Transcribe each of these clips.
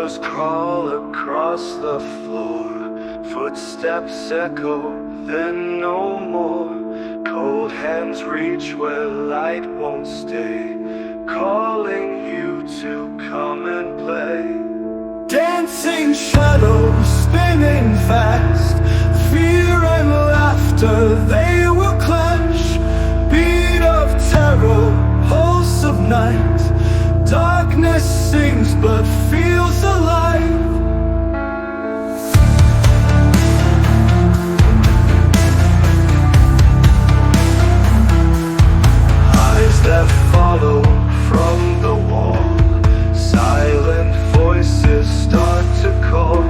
Shadows crawl across the floor. Footsteps echo, then no more. Cold hands reach where light won't stay, calling you to come and play. Dancing shadows spinning fast, fear and laughter, they will clash. Beat of terror, pulse of night, darkness sings but feels alive. Eyes that follow from the wall, silent voices start to call.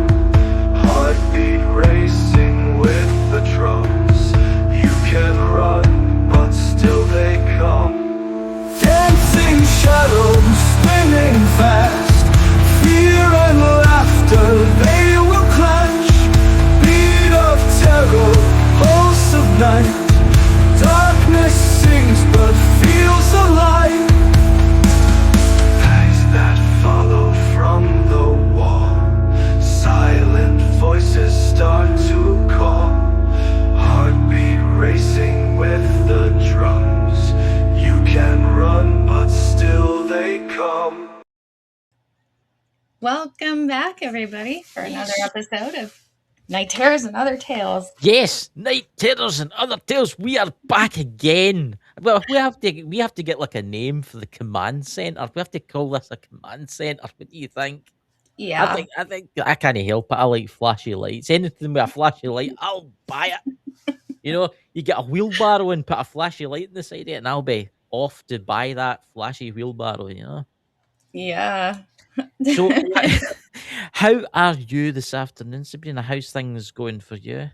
Heartbeat racing with the drums. You can run, but still they come. Dancing shadows spinning fast, fear and laughter, they will clash. Beat of terror, pulse of night, darkness sings but feels alive. Eyes that follow from the wall, silent voices start to call. Heartbeat racing with the drums. You can run, but still they come. Welcome back, everybody, for another episode of Night Terrors and Other Tales. Yes, Night Terrors and Other Tales. We are back again. Well, we have to get like a name for the command center. We have to call this a command center. What do you think? Yeah. I think I can't help it. I like flashy lights. Anything with a flashy light, I'll buy it. You know, you get a wheelbarrow and put a flashy light in the side of it, and I'll be off to buy that flashy wheelbarrow. You know. Yeah. So, how are you this afternoon, Sabrina? How's things going for you?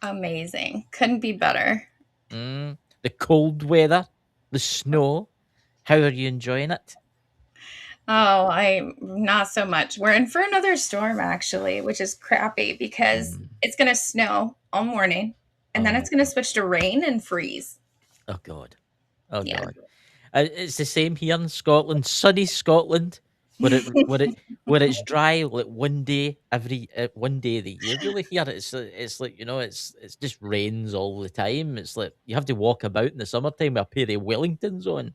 Amazing. Couldn't be better. The cold weather, the snow. How are you enjoying it? Oh, I'm not so much. We're in for another storm, actually, which is crappy because it's going to snow all morning and then it's going to switch to rain and freeze. Oh, God. Oh, yeah. God. It's the same here in Scotland, sunny Scotland, where it's dry like one day of the year. Really, here it's like it's just rains all the time. It's like you have to walk about in the summertime with a pair of Wellingtons on.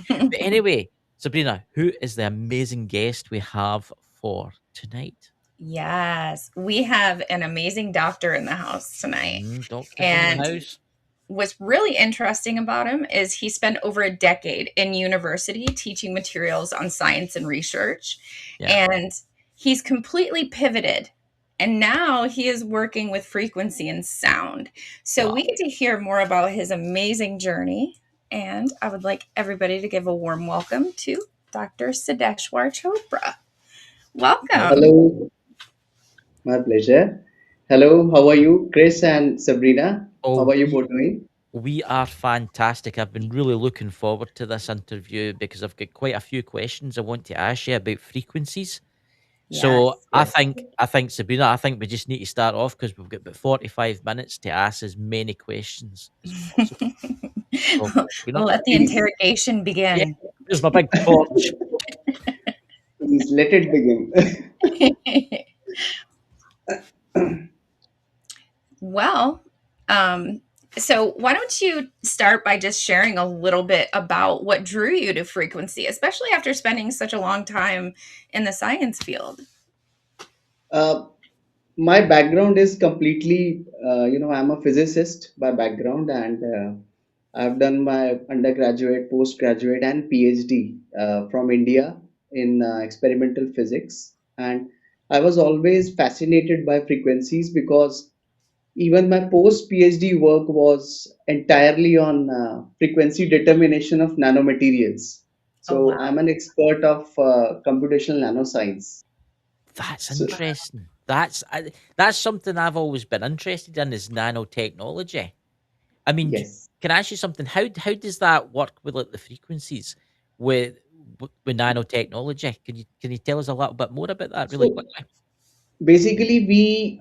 But anyway, Sabrina, who is the amazing guest we have for tonight? Yes, we have an amazing doctor in the house tonight. Doctor's and in the house. What's really interesting about him is he spent over a decade in university teaching materials on science and research. Yeah. And he's completely pivoted. And now he is working with frequency and sound. So we get to hear more about his amazing journey. And I would like everybody to give a warm welcome to Dr. Siddheshwar Chopra. Welcome. Hello. My pleasure. Hello, how are you, Chris and Sabrina? How are you both doing? We are fantastic. I've been really looking forward to this interview because I've got quite a few questions I want to ask you about frequencies. So I think Sabrina, I think we just need to start off because we've got about 45 minutes to ask as many questions as possible. We'll let the interrogation begin. Yeah, here's my big torch. Please let it begin. Well, so why don't you start by just sharing a little bit about what drew you to frequency, especially after spending such a long time in the science field? My background is completely, I'm a physicist by background, and I've done my undergraduate, postgraduate, and PhD from India in experimental physics. And I was always fascinated by frequencies because even my post PhD work was entirely on frequency determination of nanomaterials. So I'm an expert of computational nanoscience. That's interesting. That's something I've always been interested in is nanotechnology. I mean, can I ask you something? How does that work with like the frequencies with nanotechnology? Can you tell us a little bit more about that really quickly? Basically, we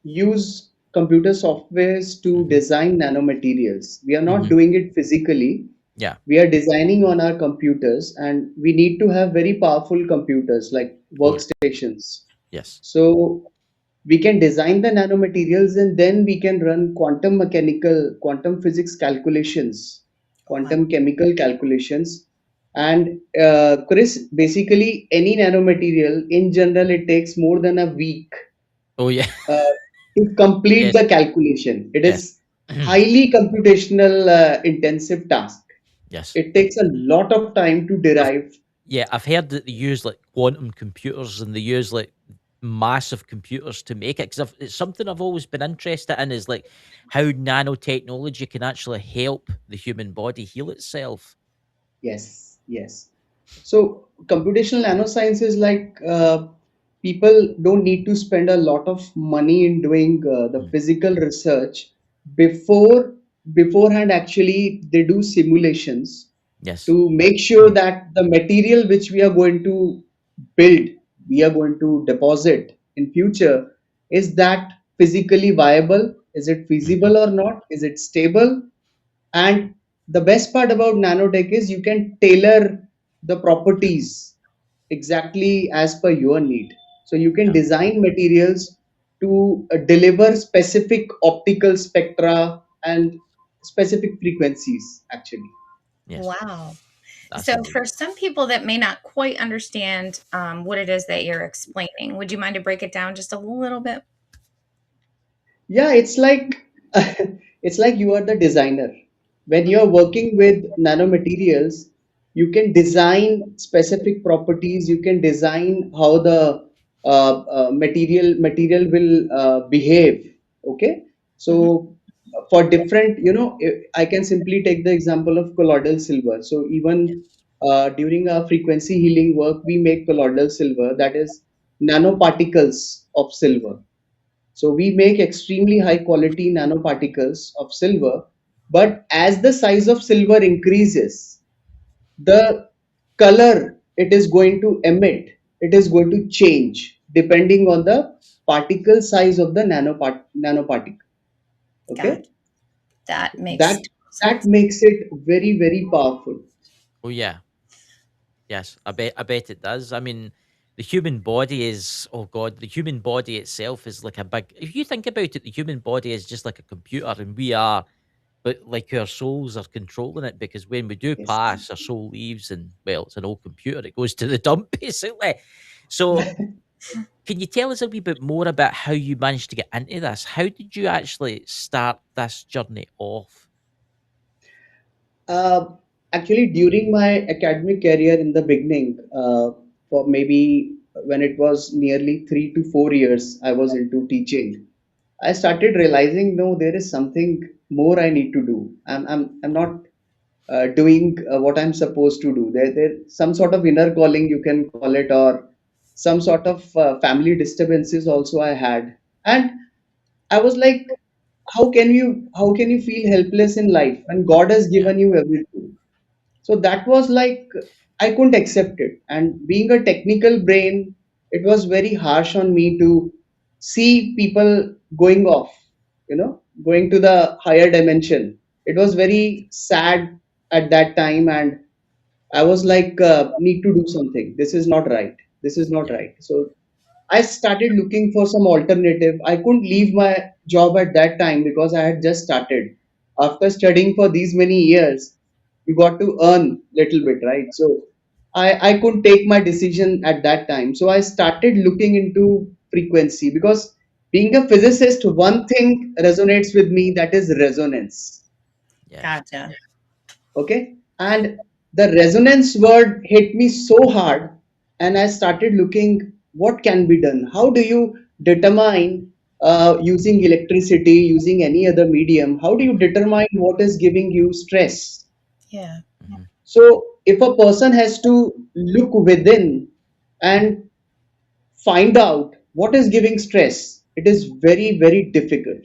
use computer softwares to design nanomaterials. We are not doing it physically. Yeah. We are designing on our computers, and we need to have very powerful computers like Oh, workstations. yes. So we can design the nanomaterials, and then we can run quantum physics calculations, Wow. quantum chemical calculations. And Chris, basically any nanomaterial in general, it takes more than a week Oh, yeah. uh, to complete Yes. the calculation. It Yes. is highly computational intensive task. Yes. It takes a lot of time to I've derive. Yeah, I've heard that they use like quantum computers and they use like massive computers to make it because it's something I've always been interested in is like how nanotechnology can actually help the human body heal itself. Yes, yes. So computational nanoscience is like people don't need to spend a lot of money in doing the Mm. physical research beforehand. Actually, they do simulations Yes. to make sure that the material which we are going to build, we are going to deposit in future, is that physically viable? Is it Hmm. feasible or not? Is it stable? And the best part about nanotech is you can tailor the properties exactly as per your need. So you can Yeah. design materials to deliver specific optical spectra and specific frequencies, actually. Yes. Wow. That's So, amazing. for some people that may not quite understand what it is that you're explaining, would you mind to break it down just a little bit? Yeah, it's like it's like you are the designer. When you're working with nanomaterials, you can design specific properties. You can design how the material will behave. Okay, Hmm. so for different, I can simply take the example of colloidal silver. So even during our frequency healing work, we make colloidal silver, that is nanoparticles of silver. So we make extremely high quality nanoparticles of silver, but as the size of silver increases, the color it is going to emit, it is going to change depending on the particle size of the nanoparticle. Okay, God, that makes that total that sense. makes it very very powerful. Oh yeah. Yes. I bet it does. I mean, the human body is oh god, the human body itself is like a big if you think about it, the human body is just like a computer and we are but like our souls are controlling it because when we do Yes. pass, our soul leaves and well, it's an old computer. It goes to the dump basically. So, can you tell us a wee bit more about how you managed to get into this? How did you actually start this journey off? Uh, Actually, during my academic career in the beginning, for maybe when it was nearly 3 to 4 years, I was into teaching. I started realizing, no, there is something more I need to do. I'm not doing what I'm supposed to do. There some sort of inner calling, you can call it, or some sort of family disturbances also I had, and I was like, how can you feel helpless in life when God has Yeah. given you everything? So that was like I couldn't accept it. And being a technical brain, it was very harsh on me to see people going off, going to the higher dimension. It was very sad at that time, and I was like, need to do something. This is not right. This is not Yeah. right. So I started looking for some alternative. I couldn't leave my job at that time because I had just started. After studying for these many years, you got to earn little bit, right? So I couldn't take my decision at that time. So I started looking into frequency because being a physicist, one thing resonates with me, that is resonance. Yes. Gotcha. Okay, and the resonance word hit me so hard, and I started looking what can be done. How do you determine, using electricity, using any other medium, how do you Hmm. determine what is giving you stress? Yeah. Hmm. So if a person has to look within and find out what is giving stress, it is very very difficult.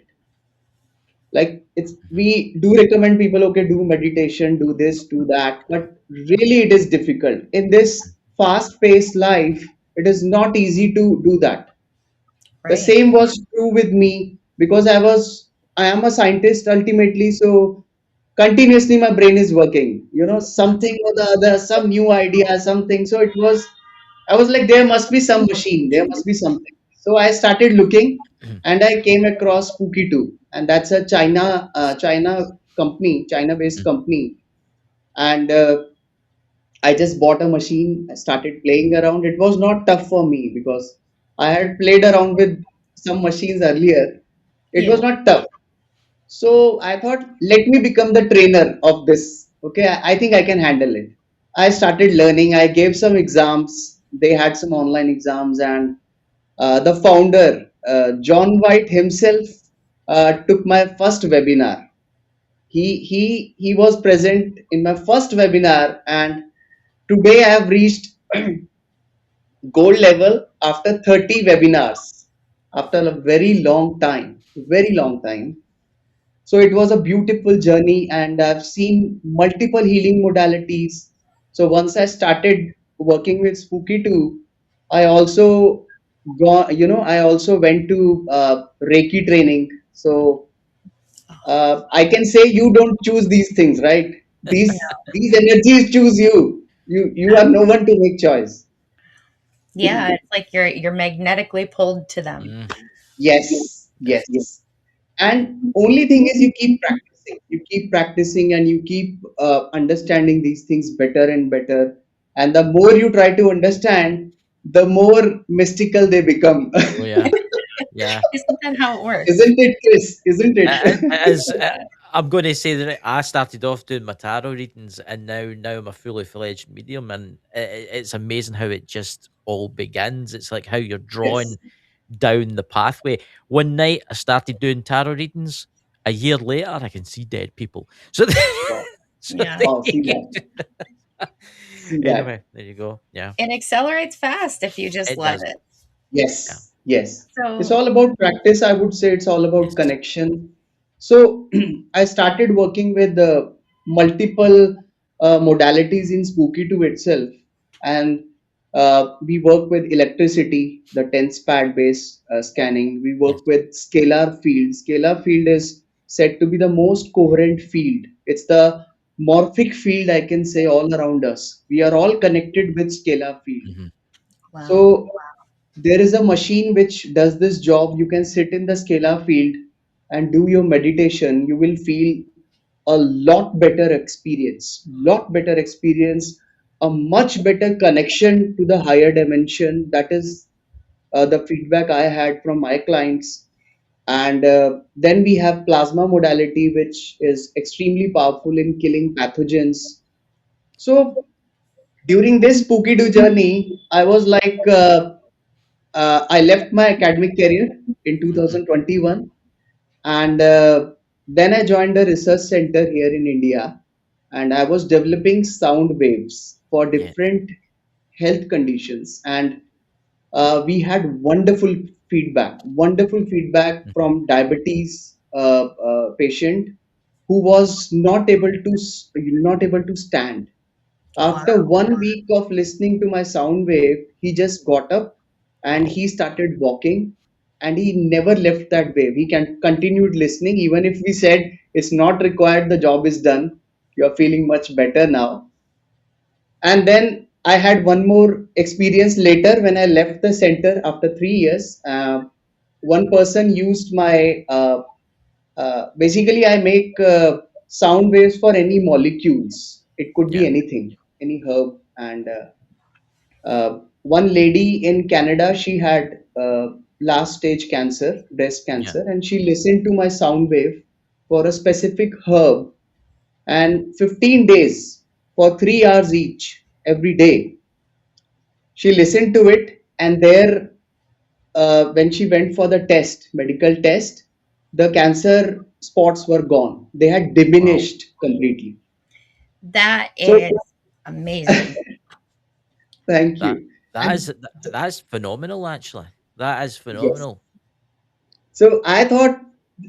Like, it's, Hmm. we do recommend people, okay, do meditation, do this, do that, but really it is difficult in this fast paced life. It is not easy to do that. The Right. same was true with me because I am a scientist ultimately. So continuously my brain is working, something or the other, some new idea, something. So I was like, there must be some machine, there must be something. So I started looking, and I came across Spooky 2, and that's a China based company. And I just bought a machine, I started playing around. It was not tough for me because I had played around with some machines earlier. It was Yeah. not tough. So I thought, let me become the trainer of this. Okay, I think I can handle it. I started learning. I gave some exams. They had some online exams, and the founder, John White himself, took my first webinar. He was present in my first webinar, and today I have reached gold level after 30 webinars, after a very long time. So it was a beautiful journey, and I've seen multiple healing modalities. So once I started working with Spooky 2, I also I also went to Reiki training. So I can say you don't choose these things, right? These energies choose you. You are no one to make choice. Yeah, it's like you're magnetically pulled to them. Mm, Yes, yes. yes. And only thing is, you keep practicing, and you keep understanding these things better and better. And the more you try to understand, the more mystical they become. Oh yeah, yeah. Isn't that how it works? Isn't it, Chris? Isn't it? As Yeah. I'm going to say that I started off doing my tarot readings, and now I'm a fully fledged medium, and it's amazing how it just all begins. It's like how you're drawn Yes. down the pathway. One night I started doing tarot readings. A year later, I can see dead people. So, Wow. so Yeah. there Wow. you See that. go. See that. Anyway, there you go. Yeah, It accelerates fast if you just it let does. it. Yeah. Yes, yes. It's So, all about practice. I would say it's all about Yes. connection. So I started working with multiple modalities in Spooky 2 itself, and we work with electricity, the tense pad based scanning. We Yes. work with scalar field. Scalar field is said to be the most coherent field. It's the morphic field, I can say, all around us. We are all connected with scalar field. Hmm. wow. So there is a machine which does this job. You can sit in the scalar field and do your meditation. You will feel a lot better experience, a much better connection to the higher dimension. That is the feedback I had from my clients. And then we have plasma modality, which is extremely powerful in killing pathogens. So during this spooky do journey, I was like, I left my academic career in Hmm. 2021, and then I joined a research center here in India, and I was developing sound waves for Yes. different health conditions. And we had wonderful feedback Mhm. from diabetes patient who was not able to stand. Yes. After 1 week of listening to my sound wave, he just got up and Wow. he started walking, and he never left that wave. He continued listening, even if we said it's not required, the job is done. You're feeling much better now. And then I had one more experience later when I left the center after 3 years. One person used my basically, I make sound waves for any molecules. It could be Yeah. anything, any herb. And one lady in Canada, she had last stage cancer, breast Yeah. cancer, and she listened to my sound wave for a specific herb. And 15 days for 3 hours each, every day, she listened to it. And there, when she went for the medical test, the cancer spots were gone. They had Wow. diminished completely. That So, is amazing. thank That you. that is And that is phenomenal. Actually, that is yes, phenomenal. so I thought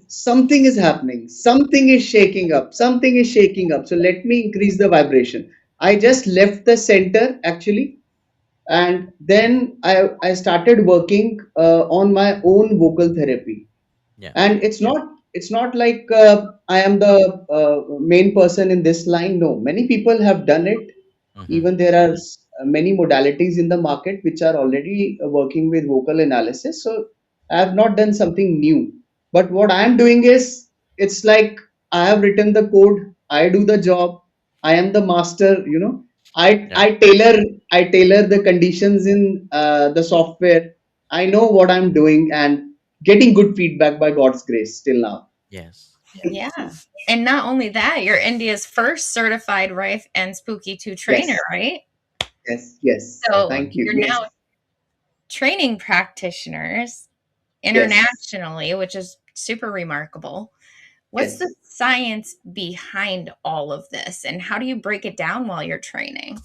something is happening, something is shaking up, something is shaking up. So let me increase the vibration. I just left the center actually, and then I started working on my own vocal therapy. Yeah. And it's not it's not like I am the main person in this line. No, many people have done it. Mm-hmm. Even there are many modalities in the market which are already working with vocal analysis. So I have not done something new. But what I am doing is, it's like I have written the code, I do the job, I am the master. I Yeah. I tailor I tailor the conditions in the software. I know what I'm doing and getting good feedback by God's grace till now. Yes. Yeah. And not only that, you're India's first certified Rife and Spooky 2 trainer, Yes, right? yes, yes. So Thank you. you're Yes, now training practitioners yes, internationally, which is super remarkable. What's the yes. science behind all of this, and how do you break it down while you're training?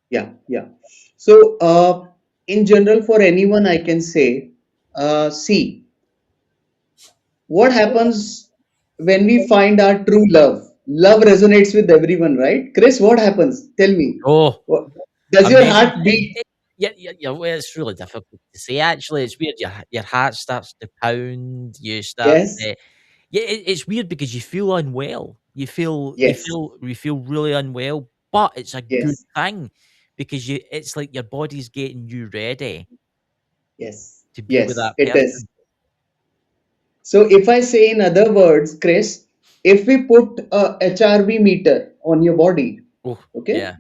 Yeah, yeah. So, in general, for anyone, I can say, see, what happens when we find our true love? Love resonates with everyone, right? Chris, what happens? Tell me. Oh, What, does your amazing. heart beat? Yeah, yeah, yeah. Well, it's really difficult to say. Actually, it's weird. Your heart starts to pound. You start. Yes, Yeah, it's weird because you feel unwell. yes, You feel really unwell, but it's a good yes, thing because it's like your body's getting you ready yes, to be with yes, that it is. person. So, if I say in other words, Chris, if we put a HRV meter on your body, Oh, okay, yeah,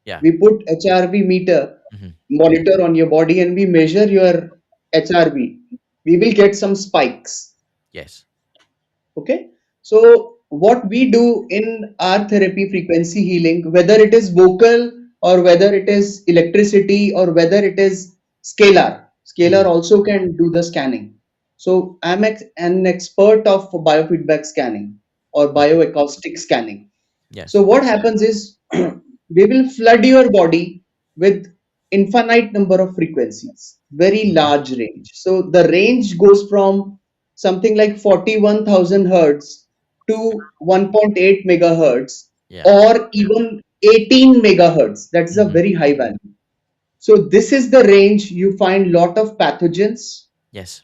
yeah. we put HRV meter Hmm. monitor on your body and we measure your HRV, we will get some spikes. Yes. Okay. So, what we do in our therapy frequency healing, whether it is vocal or whether it is electricity or whether it is scalar Hmm. also can do the scanning. So, I'm an expert of biofeedback scanning or Hmm. bioacoustic scanning. So Yes. what happens is we will flood your body with infinite number of frequencies, very Hmm. large range. So the range goes from something like 41,000 hertz to 1.8 megahertz Yeah. or even 18 megahertz. That is a Hmm. very high value. So this is the range you find lot of pathogens. Yes.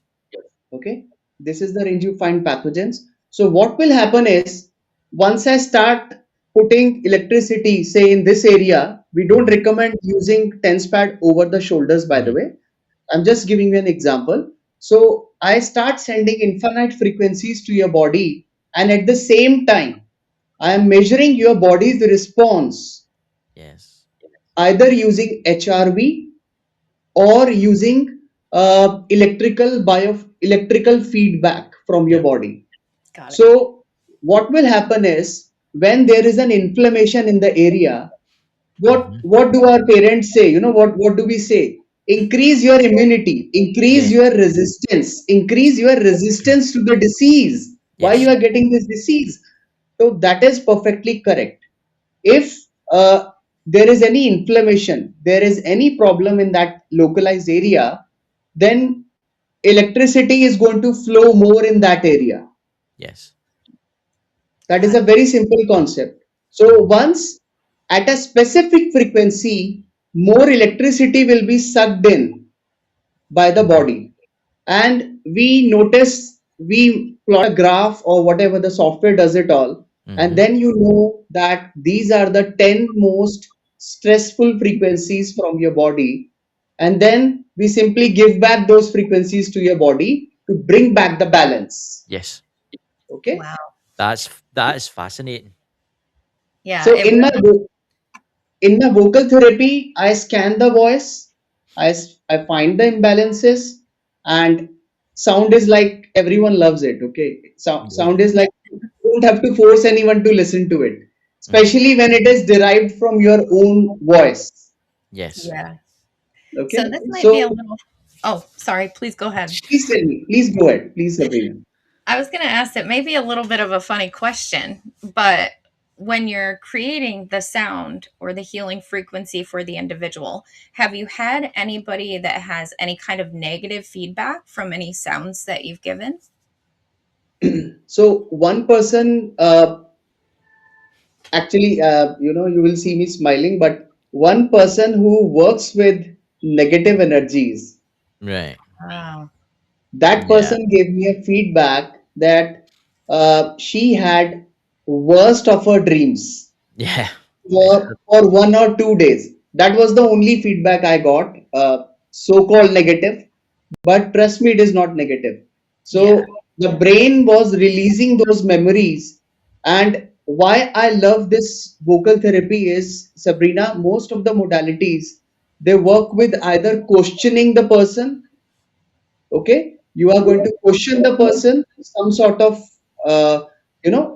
Okay, this is the range you find pathogens. So what will happen is, once I start putting electricity, say in this area, we don't Hmm. recommend using tense pad over the shoulders, by the Hmm. way. I'm just giving you an example. So I start sending infinite frequencies to your body, and at the same time I am measuring your body's response Yes. either using HRV or using electrical feedback from your Yep. body. Got it. So what will happen is, when there is an inflammation in the area, what Hmm. what do our parents say? What do we say? Increase your immunity, increase Yeah. your resistance, increase your resistance to the disease. Why you Yes. are getting this disease? So that is perfectly correct. If there is any inflammation, there is any problem in that localized area, then electricity is going to flow more in that area. Yes. That is Got a it. very simple concept. So Hmm. once at a specific frequency, more electricity will be sucked in by the Hmm. body. And we notice, we plot a graph or whatever, the software does it all. And Hmm. then you know that these are the 10 most stressful frequencies from your body. And then we simply give back those frequencies to your body to bring back the balance. Yes. Okay. Wow. That is fascinating. Yeah, So it really. in my vocal therapy, I scan the voice, I find the imbalances, and sound is like everyone loves it. Okay, Yeah. sound is like you don't have to force anyone to listen to it, Hmm. especially when it is derived from your own voice. Yes. Yeah. So Okay, this might be so a little. Oh, sorry. Please go ahead. please tell me, please go ahead, please, Sabrina. I was going to ask it maybe a little bit of a funny question, but when you're creating the sound or the healing frequency for the individual, have you had anybody that has any kind of negative feedback from any sounds that you've given? So one person, actually, you will see me smiling, but one person who works with negative energies, Right. Wow. that Yeah. person gave me a feedback that she had worst of her dreams Yeah. for 1 or 2 days. That was the only feedback I got, so-called negative. But trust me, it is not negative. Yeah. So the brain was releasing those memories. And why I love this vocal therapy is, Sabrina, most of the modalities they work with either questioning the person. Okay, you are going to question the person, some sort of,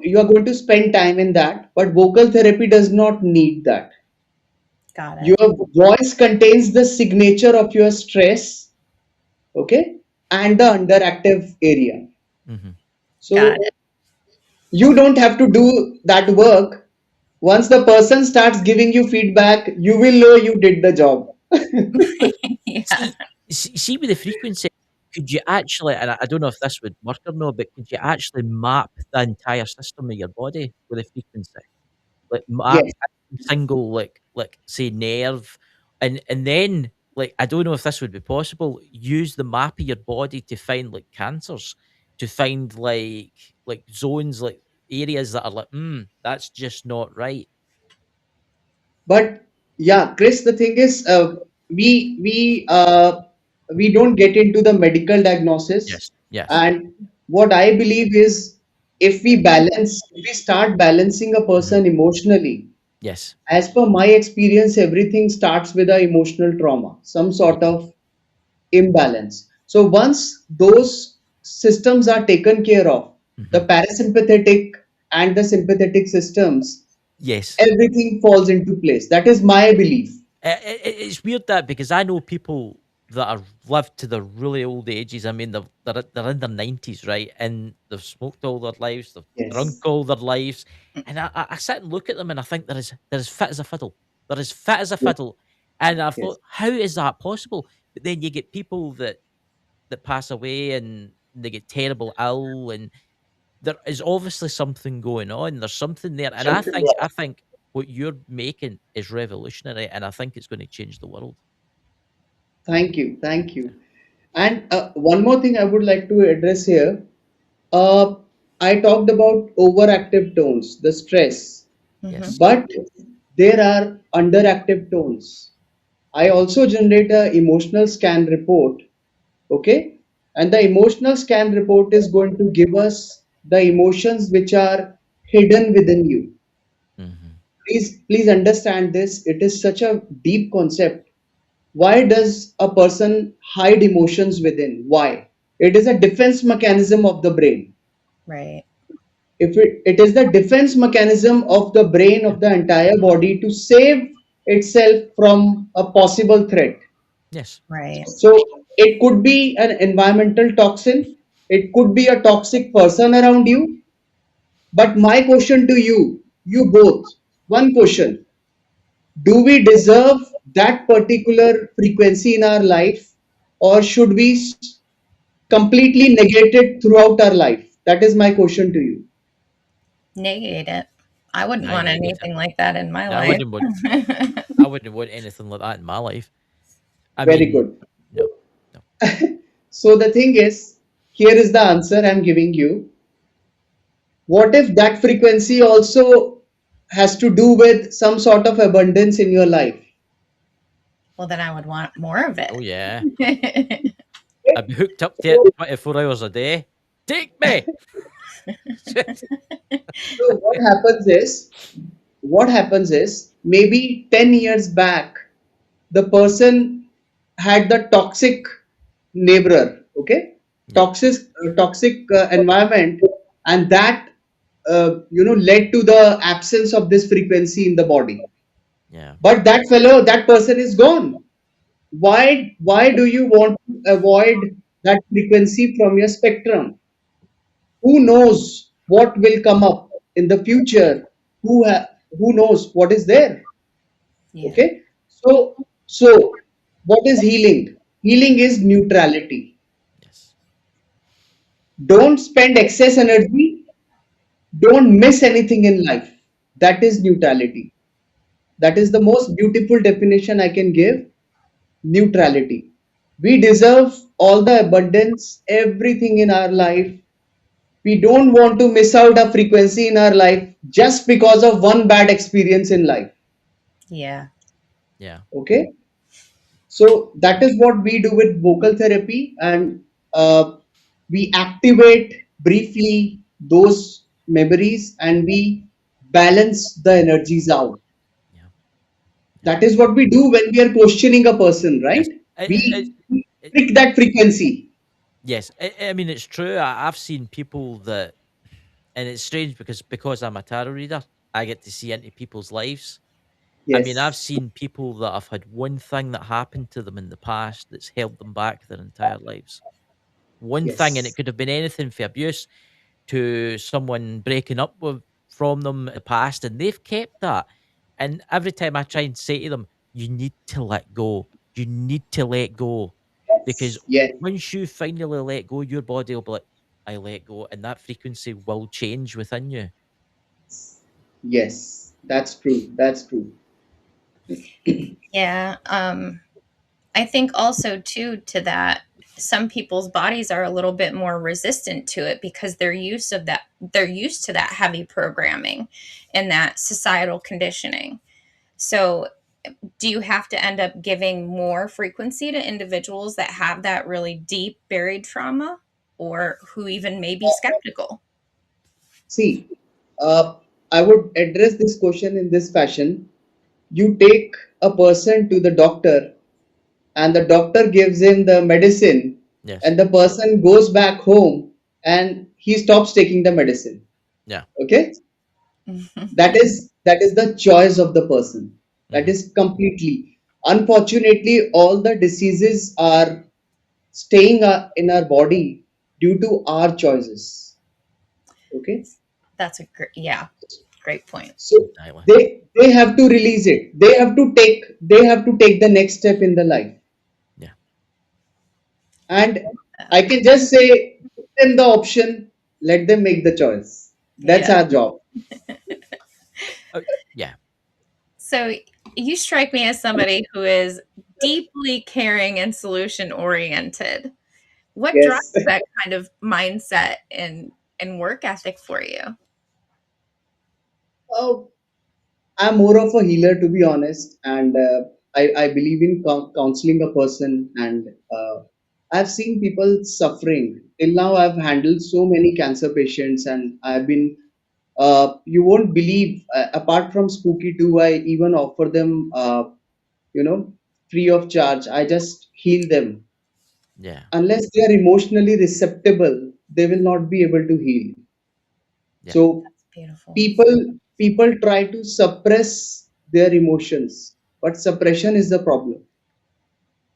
you are going to spend time in that. But vocal therapy does not need that. Got it. Your voice contains the signature of your stress, okay, and the underactive area. Hmm. Got So you don't have to do that work. Once the person starts giving you feedback, you will know you did the job. it. Yeah. See, see with the frequency, could you actually, and I don't know if this would work or not, but could you actually map the entire system of your body with a frequency? Like map Yes, every single like say nerve, and then like I don't know if this would be possible. Use the map of your body to find like cancers, to find like zones, like areas that are like, that's just not right. but yeah, Chris, the thing is, we we uh, we don't get into the medical diagnosis, Yes, yes, and what I believe is, if we start balancing a hmm, person emotionally, yes, as per my experience, everything starts with a emotional trauma, some sort yes, of imbalance. So once those systems are taken care of, the hmm, parasympathetic and the sympathetic systems, yes. everything falls into place. That is my belief. It's weird that because I know people that are lived to their really old ages. I mean, they're in their 90s, right? And they've smoked all their lives, they've drunk Yes, all their lives, and I sit and look at them and I think they're as fit as a fiddle. They're as fit as a yes, fiddle, and I yes. thought, how is that possible? But then you get people that pass away and they get terrible ill, and there is obviously something going on. There's something there, and I think what you're making is revolutionary, and I think it's going to change the world. Thank you, thank you. And one more thing I would like to address here. Uh, I talked about overactive tones, the stress, Hmm. Yes. but there are underactive tones. I also generate a emotional scan report, okay? And the emotional scan report is going to give us the emotions which are hidden within you. Hmm. Please understand this. It is such a deep concept. Why does a person hide emotions within? Why? It is a defense mechanism of the brain. Right. If it is the defense mechanism of the brain Yeah. of the entire body to save itself from a possible threat. Yes. Right. So it could be an environmental toxin, it could be a toxic person around you. But my question to you, you both, one question: do we deserve that particular frequency in our life, or should we completely negate it throughout our life? That is my question to you. Negate it. I wouldn't I want negate it. anything like that in my No, I life. wouldn't want. I wouldn't want anything like that in my life. I Very mean, good. no, no. So the thing is, here is the answer I'm giving you. What if that frequency also has to do with some sort of abundance in your life? Well, then I would want more of Oh it. yeah, Okay? I'd be hooked up to it So, 24 hours a day. Take me. so what happens is maybe 10 years back, the person had the toxic neighbor, okay, Yeah, toxic environment, and that led to the absence of this frequency in the body. yeah, But that person is gone. Why do you want to avoid that frequency from your spectrum? Who knows what will come up in the future? Who knows what is there? Yeah. Okay, so what is healing? Healing is neutrality. yes, Don't spend excess energy. Don't miss anything in life. That is neutrality. That is the most beautiful definition I can give. Neutrality. We deserve all the abundance, everything in our life. We don't want to miss out a frequency in our life just because of one bad experience in life. Yeah. Yeah. Okay, so that is what we do with vocal therapy, and we activate briefly those memories and we balance the energies out. Yeah. Yeah. That is what we do when we are questioning a person, Yes. right? We It, trick that frequency. yes. I mean, it's true. I've seen people that, and it's strange because I'm a tarot reader, I get to see into people's lives. I mean, I've Yes, seen people that have had one thing that happened to them in the past that's held them back their entire lives. One thing, and it yes, could have been anything from abuse to someone breaking up with from them in the past, and they've kept that. And every time I try and say to them, "You need to let go. You need to let go," because yes, yes, once you finally let go, your body will be like, "I let go," and that frequency will change within you. yes. That's true. That's true. Yeah. I think also too to that, some people's bodies are a little bit more resistant to it because they're used to that heavy programming and that societal conditioning. So do you have to end up giving more frequency to individuals that have that really deep buried trauma or who even may be skeptical? See, uh, I would address this question in this fashion. You take a person to the doctor and the doctor gives him the medicine Yes. and the person goes back home and he stops taking the medicine. Yeah. Okay, Mhm. that is the choice of the person. That Hmm. is completely, unfortunately, all the diseases are staying in our body due to our choices. Okay, That's a great, yeah, great point. so Exactly. they have to release it. They have to take the next step in the life. Yeah. And I can just say, give them the option, let them make the choice. That's Yeah. our job. Oh, yeah. So you strike me as somebody who is deeply caring and solution oriented. What drives Yes. that kind of mindset and work ethic for you? Oh, I'm more of a healer, to be honest, and I believe in counseling a person. And I've seen people suffering. Till now, I've handled so many cancer patients, and I've been. You won't believe. Apart from spooky too, I even offer them, you know, free of charge. I just heal them. Yeah. Unless they are emotionally receptible, they will not be able to heal. Yeah. So Beautiful. people try to suppress their emotions, but suppression is the problem.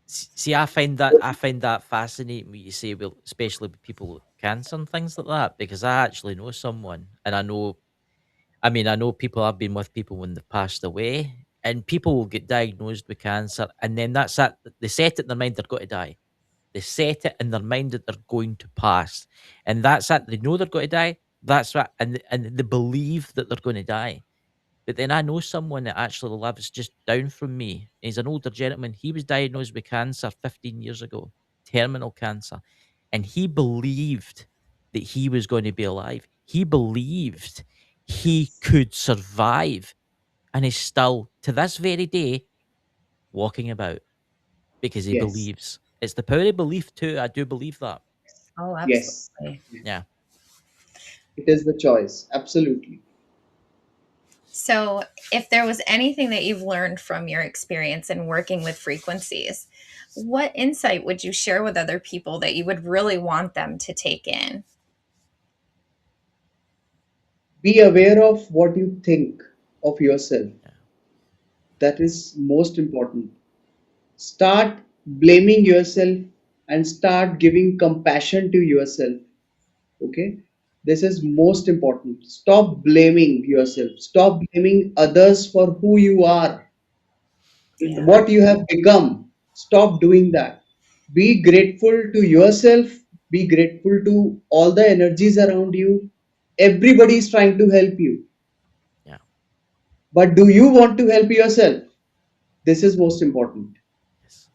See, I find that fascinating what you say, well, especially with people with cancer and things like that, because I actually know someone, and I know people. I've been with people when they've passed away, and people will get diagnosed with cancer, and then that's that. They set it in their mind they're going to die. They set it in their mind that they're going to pass, and that's that. They know they're going to die. That's right, and they believe that they're going to die. But then I know someone that actually lives just down from me. He's an older gentleman. He was diagnosed with cancer 15 years ago, terminal cancer. And he believed that he was going to be alive. He believed he could survive. And is still, to this very day, walking about because he Yes, believes. It's the power of belief, too. I do believe that. Oh, yes, absolutely. Yeah. it is the choice. Absolutely. So, if there was anything that you've learned from your experience in working with frequencies, what insight would you share with other people that you would really want them to take in? Be aware of what you think of yourself. Yeah. That is most important. Start blaming yourself and start giving compassion to yourself. Okay, this is most important. Stop blaming yourself. Stop blaming others for who you are, Yeah. what you have become. Stop doing that. Be grateful to yourself. Be grateful to all the energies around you. Everybody is trying to help you, Yeah. but do you want to help yourself? This is most important. Yes.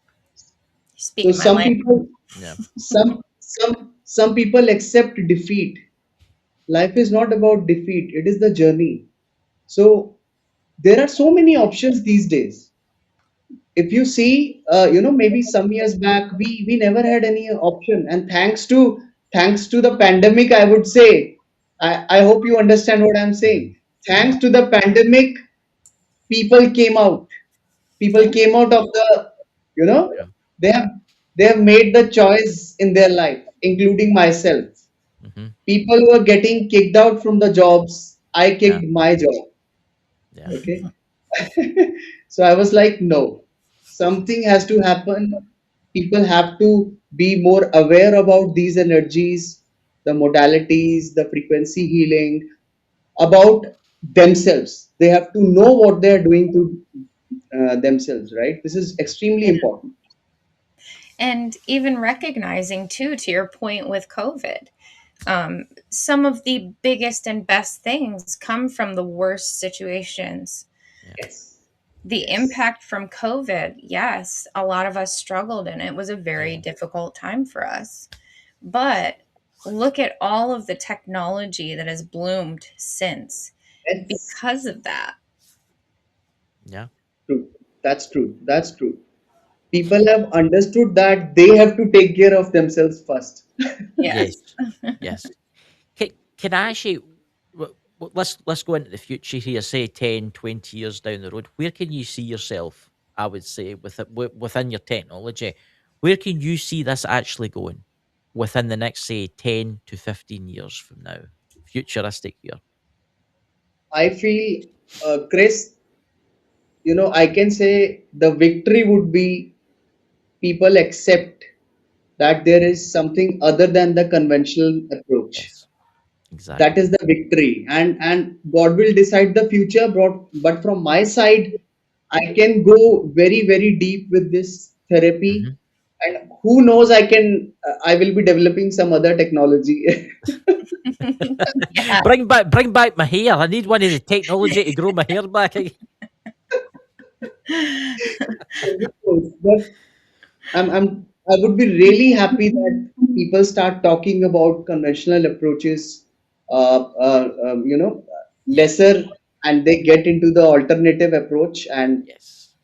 You're So speaking my language. Yeah. some people accept defeat. Life is not about defeat, it is the journey. So there are so many options these days. If you see, maybe some years back, we never had any option, and thanks to the pandemic, I would say, I hope you understand what I'm saying. Mhm. Thanks to the pandemic, people came out. People Yeah. came out of the, you know, Yeah. they have they have made the choice in their life, including myself. Mhm. People were getting kicked out from the jobs. I Yeah. kicked my job. Yeah. Okay. So I was like, no, something has to happen. People have to be more aware about these energies, the modalities, the frequency healing, about themselves. They have to know what they are doing to themselves, right? This is extremely Yeah. important. And even recognizing, too, to your point with COVID, some of the biggest and best things come from the worst situations. Yeah. Yes. The Yes. impact from COVID, yes, a lot of us struggled and it was a very Yeah. difficult time for us. But look at all of the technology that has bloomed since Yes. because of that. Yeah. True. That's true. That's true. People have understood that they have to take care of themselves first. Yes. Yes. Yes. Can I actually let's go into the future here, say 10, 20 years down the road. Where can you see yourself? I would say within your technology, where can you see this actually going within the next, say, 10 to 15 years from now? Futuristic here. I feel, Chris, I can say the victory would be people accept that there is something other than the conventional approach. Yes, That exactly. is the victory, and God will decide the future. But from my side, I can go very very deep with this therapy, Hmm. and who knows, I will be developing some other technology. Yeah. Bring back my hair. I need one of the technology to grow my hair back. Who knows? But I would be really happy that people start talking about conventional approaches, Yeah. lesser, and they get into the alternative approach and Yes.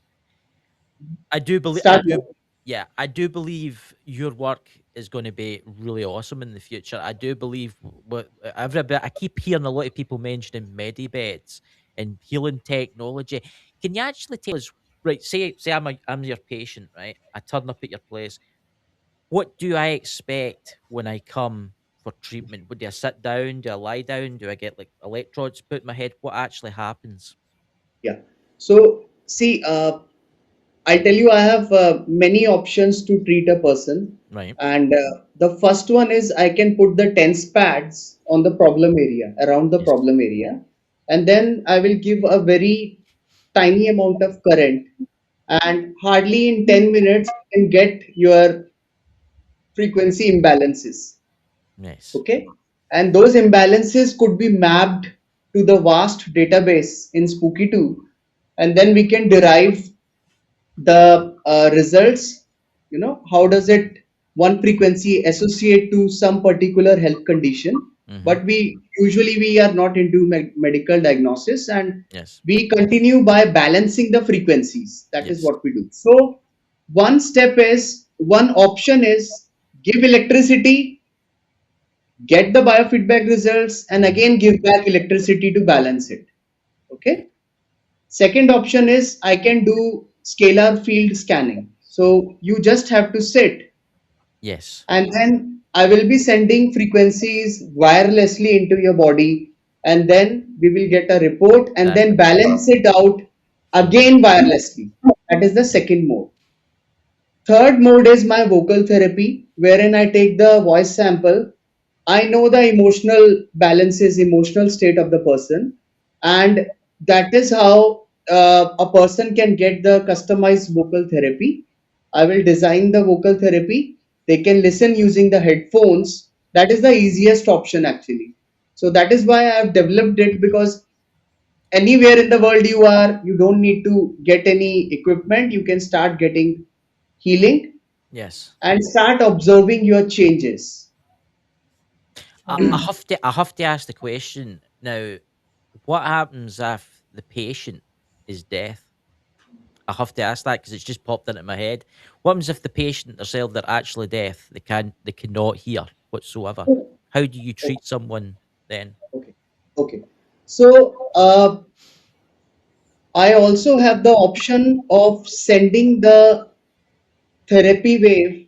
I do believe. I start do. learning. Yeah, I do believe your work is going to be really awesome in the future. I do believe what every bit. I keep hearing a lot of people mentioning medibeds and healing technology. Can you actually tell us, right? Say I'm your patient, right? I turn up at your place. What do I expect when I come for treatment? Would I sit down? Do I lie down? Do I get like electrodes put in my head? What actually happens? Yeah. So see, I tell you, I have many options to treat a person, Right. and the first one is I can put the tense pads on the problem area, around the Yes. problem area, and then I will give a very tiny amount of current, and hardly in 10 minutes you can get your frequency imbalances. Yes. Okay, and those imbalances could be mapped to the vast database in Spooky 2, and then we can derive the results. How does it one frequency associate to some particular health condition? Mm-hmm. But we are not into medical diagnosis, and Yes. we continue by balancing the frequencies. That is Yes. what we do. So one option is give electricity, get the biofeedback results, and Mm-hmm. again give back electricity to balance it. Okay. Second option is I can do scalar field scanning. So you just have to sit, Yes. and then I will be sending frequencies wirelessly into your body, and then we will get a report and then Exactly. balance it out Mhm. again wirelessly. That is the Yeah. second mode. Third mode is my vocal therapy, wherein I take the voice sample. I know the emotional balances, emotional state of the person, and that is how a person can get the customized vocal therapy. I will design the vocal therapy. They can listen using the headphones. That is the easiest option actually. So that is why I have developed it, Mhm. because anywhere in the world you are, you don't need to get any equipment. You can start getting healing Yes. and start observing your changes. I have to ask the question now. What happens if the patient is deaf? I have to ask that because it's just popped into my head. What happens if the patient themselves they're actually deaf? They cannot hear whatsoever. Oh, How do you okay, treat someone then? okay, okay. So I also have the option of sending the therapy wave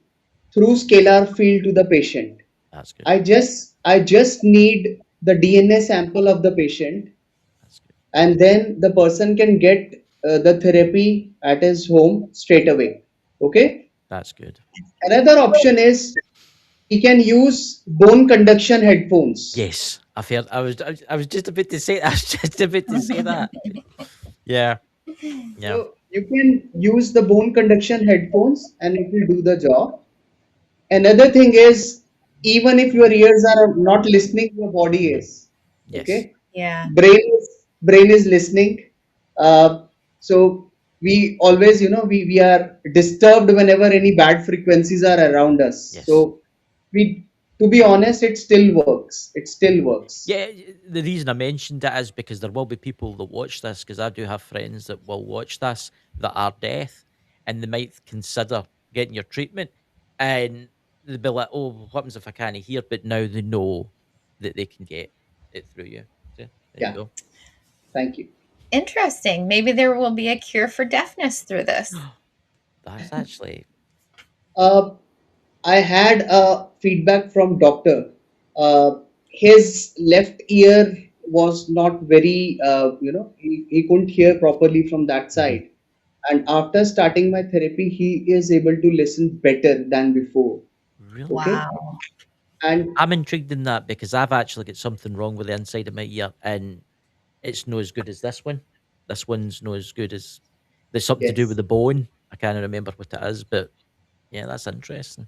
through scalar field to the patient. That's good. I just need the DNA sample of the patient, That's good. and then the person can get the therapy at his home straight away. Okay. That's good. Another option is he can use bone conduction headphones. Yes, I've heard. I was just about to say. I was just about to say that. Yeah. Yeah. So you can use the bone conduction headphones and it will do the job. Another thing is, even if your ears are not listening, your body is. Yes. Okay, Yeah. brain is listening. So we always, we are disturbed whenever any bad frequencies are around us. Yes. So we, to be honest, it still works. It still works. Yeah, the reason I mentioned it is because there will be people that watch this because I do have friends that will watch this that are deaf and they might consider getting your treatment and they'll be like, oh, what happens if I can't hear? But now they know that they can get it through you. So there you Yeah. go. Thank you. Interesting. Maybe there will be a cure for deafness through this. That's actually, Uh, I had a feedback from doctor. His left ear was not very, he couldn't hear properly from that Mhm. side. And after starting my therapy, he is able to listen better than before. Really. Okay. Wow. And I'm intrigued in that because I've actually got something wrong with the inside of my ear and it's no as good as this one. This one's no as good as there's something to do with yes, the bone. I can't remember what it is, but yeah, that's interesting.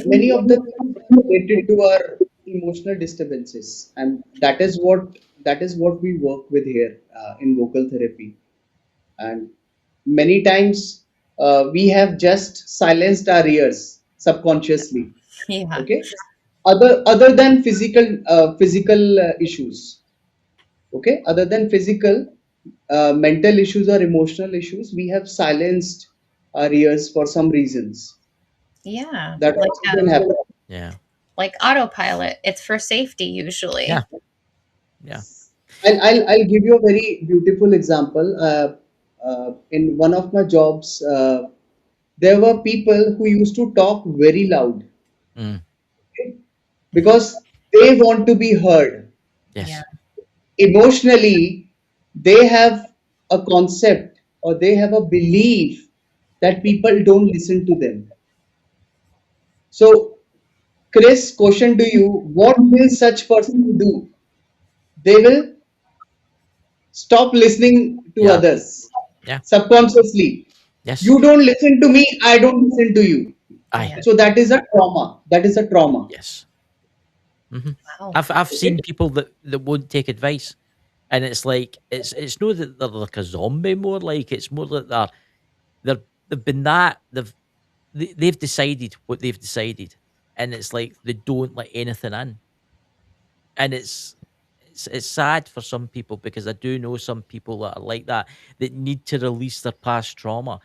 many of the things are related to our emotional disturbances, and that is what we work with here in vocal therapy. And many times we have just silenced our ears subconsciously. Yeah. Okay, other than physical issues. Okay, other than physical, mental issues or emotional issues, we have silenced our ears for some reasons. Yeah. That Like also can happen. Yeah. like autopilot. It's for safety usually. Yeah. Yeah. I'll give you a very beautiful example. In one of my jobs, there were people who used to talk very loud, Mm. okay, because they want to be heard. Yeah. Yes. Emotionally, they have a concept or they have a belief that people don't listen to them. So, Chris, question to you: what will such person do? They will stop listening to Yeah. others Yeah. subconsciously. Yes. You don't listen to me, I don't listen to you. Yeah. Aye. So that is a trauma. That is a trauma. Yes. Hmm. Wow. I've Okay? seen people that won't take advice, and it's like it's not that they're like a zombie more. Like it's more like they've been that they've decided what they've decided, and it's like they don't let anything in, and it's sad for some people because I do know some people that are like that that need to release their past trauma.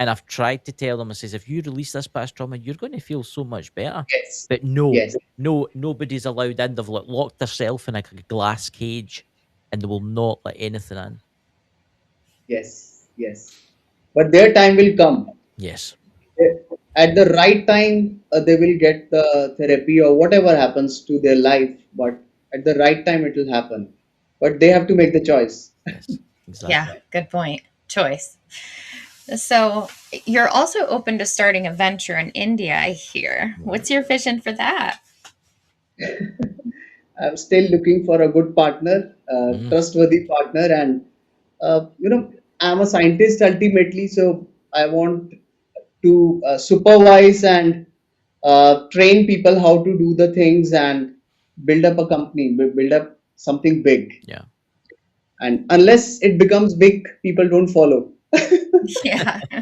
And I've tried to tell them, I says, if you release this past trauma, you're going to feel so much better. Yes. But no, Yes. nobody's allowed in. They've like locked themselves in a glass cage, and they will not let anything in. Yes. Yes. But their time will come. Yes, At the right time, they will get the therapy or whatever happens to their life. But at the right time, it will happen. But they have to make the choice. yes, Yeah. exactly. Good point. Choice. So you're also open to starting a venture in India, I hear. Yeah. What's your vision for that? I'm still looking for a good partner, Mhm. trustworthy partner, and I'm a scientist ultimately, so I want to supervise and train people how to do the things and build up a company, build up something big. Yeah. And unless it becomes big, people don't follow. Yeah. So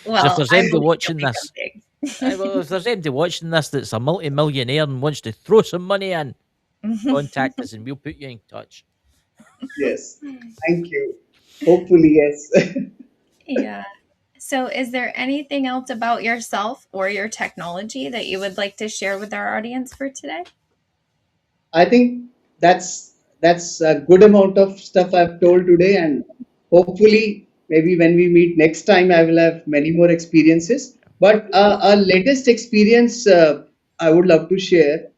if Well, there's I'm anybody hoping you'll watching become this, big. Well, if there's anybody watching this that's a multi-millionaire and wants to throw some money in, contact us and we'll put you in touch. Yes. Thank you. Hopefully, yes. Yeah. So, is there anything else about yourself or your technology that you would like to share with our audience for today? I think that's a good amount of stuff I've told today, and hopefully, maybe when we meet next time, I will have many more experiences. But our latest experience, I would love to share.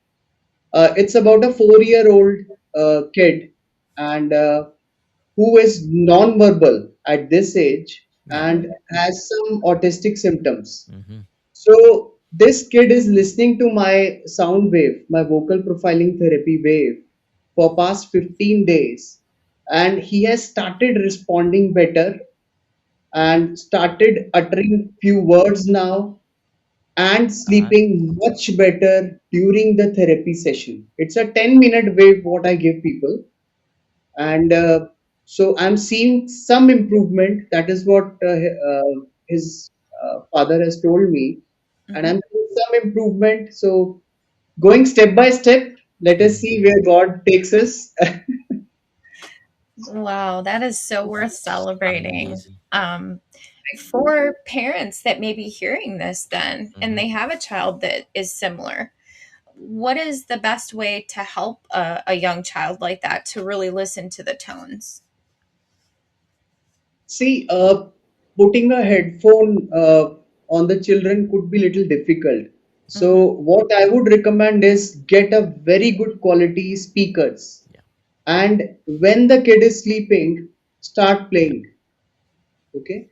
It's about a 4-year-old kid, and who is non-verbal at this age Yeah. and has some autistic symptoms. Hmm. So this kid is listening to my sound wave, my vocal profiling therapy wave for past 15 days, and he has started responding better and started uttering few words now and Uh-huh. sleeping much better during the therapy session. It's a 10-minute wave what I give people, and so I'm seeing some improvement. That is what his father has told me, and Mhm. I'm seeing some improvement. So going step by step, let us see Mhm. where God takes us. Wow, that is so worth celebrating. Amazing. For parents that may be hearing this, then, and Hmm. they have a child that is similar, what is the best way to help a young child like that to really listen to the tones? See, putting a headphone on the children could be little difficult. Hmm. So what I would recommend is get a very good quality speakers, Yeah. and when the kid is sleeping, start Yeah. playing. Okay,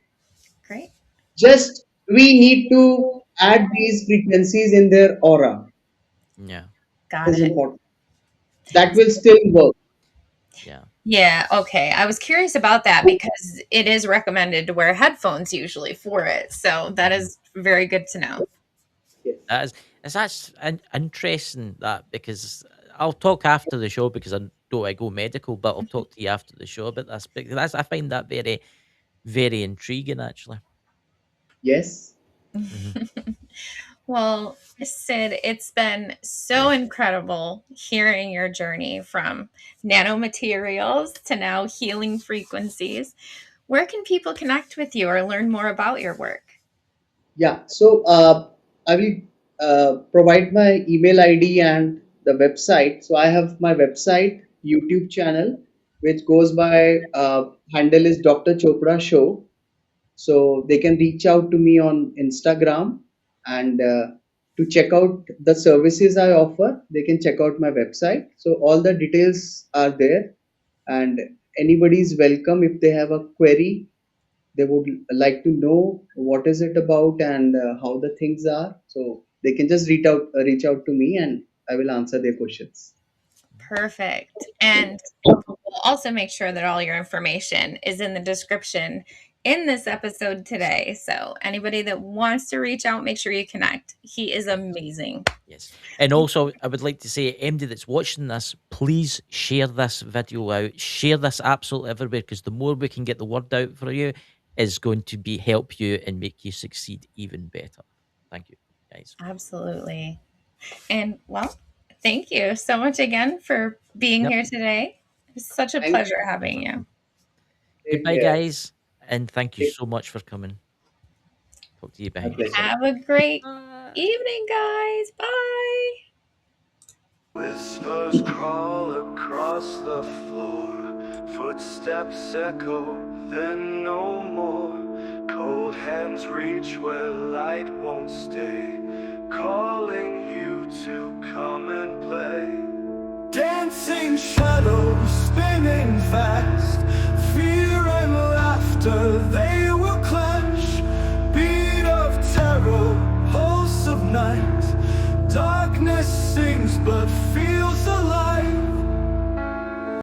Great. just we need to add these frequencies in their aura. Yeah. It Got is it. important. That will still work. Yeah. Yeah, okay. I was curious about that because it is recommended to wear headphones usually for it. So that Hmm. is very good to know. Yes. That is that's interesting that because I'll talk after the show because I don't I go medical, but I'll talk to you after the show about this because that's I find that very very intriguing actually. Yes. Hmm. Well, Sid, it's been so Yes. incredible hearing your journey from nanomaterials to now healing frequencies. Where can people connect with you or learn more about your work? Yeah. So I will provide my email ID and the website. So I have my website, YouTube channel, which goes by handle is Dr. Chopra Show. So they can reach out to me on Instagram, and to check out the services I offer, they can check out my website. So all the details are there, and anybody is welcome if they have a query, they would like to know what is it about and how the things are. So they can just reach out to me, and I will answer their questions. Perfect. And we'll also make sure that all your information is in the description in this episode today. So anybody that wants to reach out, make sure you connect. He is Yes. amazing. Yes. And also, I would like to say, MD that's watching this, please share this video out. Share this absolutely everywhere because the more we can get the word out for you is going to be help you and make you succeed even better. Thank you, guys. Absolutely. And well, thank you so much again for being Yep. here today. It's such a Thank pleasure No having you. problem. you. Take Goodbye, care. guys. And thank you Take so much for coming. Talk to you My behind. pleasure. Have a great Bye. evening, guys. Bye. Whispers crawl across the floor. Footsteps echo, then no more. Cold hands reach where light won't stay, calling you to come and play. Dancing shadows spinning fast, fear and laughter they will clash. Beat of terror, pulse of night. Darkness sings but feels alive.